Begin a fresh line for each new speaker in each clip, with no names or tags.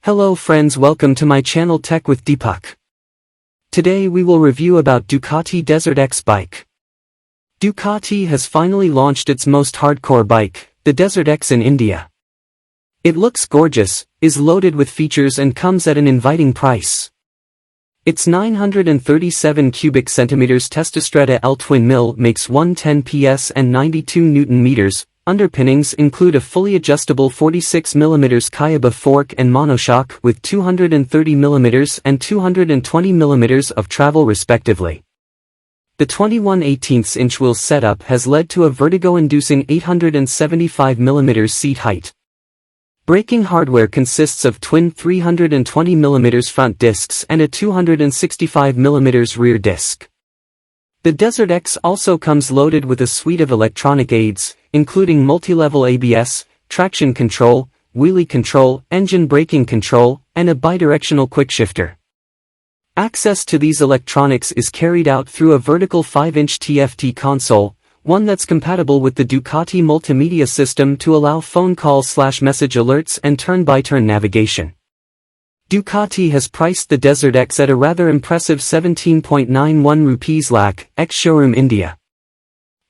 Hello friends, welcome to my channel Tech with Deepak. Today we will review about Ducati Desert X bike. Ducati has finally launched its most hardcore bike, the Desert X in India. It looks gorgeous, is loaded with features and comes at an inviting price. Its 937 cubic centimeters Testostrada L twin mill makes 110 PS and 92 Newton meters. Underpinnings include a fully adjustable 46mm Kayaba fork and monoshock with 230mm and 220mm of travel respectively. The 21/18" wheel setup has led to a vertigo-inducing 875mm seat height. Braking hardware consists of twin 320mm front discs and a 265mm rear disc. The Desert X also comes loaded with a suite of electronic aids, including multi-level ABS, traction control, wheelie control, engine braking control, and a bidirectional quickshifter. Access to these electronics is carried out through a vertical 5-inch TFT console, one that's compatible with the Ducati multimedia system to allow phone call/message alerts and turn-by-turn navigation. Ducati has priced the Desert X at a rather impressive 17.91 rupees lakh, ex-showroom India.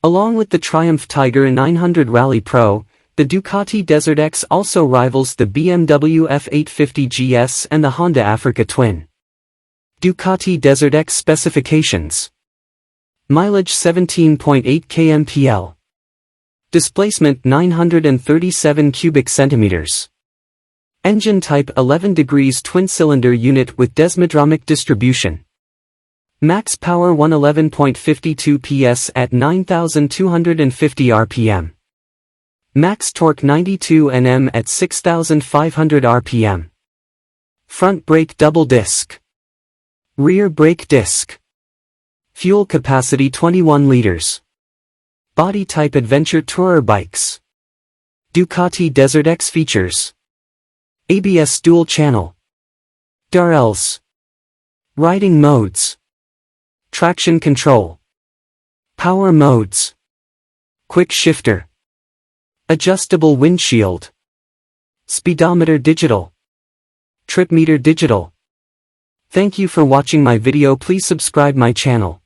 Along with the Triumph Tiger 900 Rally Pro, the Ducati Desert X also rivals the BMW F850 GS and the Honda Africa Twin. Ducati Desert X specifications. Mileage 17.8 kmpl. Displacement 937 cubic centimeters. Engine type 11 degrees twin-cylinder unit with desmodromic distribution. Max power 111.52 PS at 9,250 rpm. Max torque 92 Nm at 6,500 rpm. Front brake double disc. Rear brake disc. Fuel capacity 21 liters. Body type adventure tourer bikes. Ducati Desert X features. ABS dual channel. DRLs. Riding modes. Traction control. Power modes. Quick shifter. Adjustable windshield. Speedometer digital. Trip meter digital. Thank you for watching my video. Please subscribe my channel.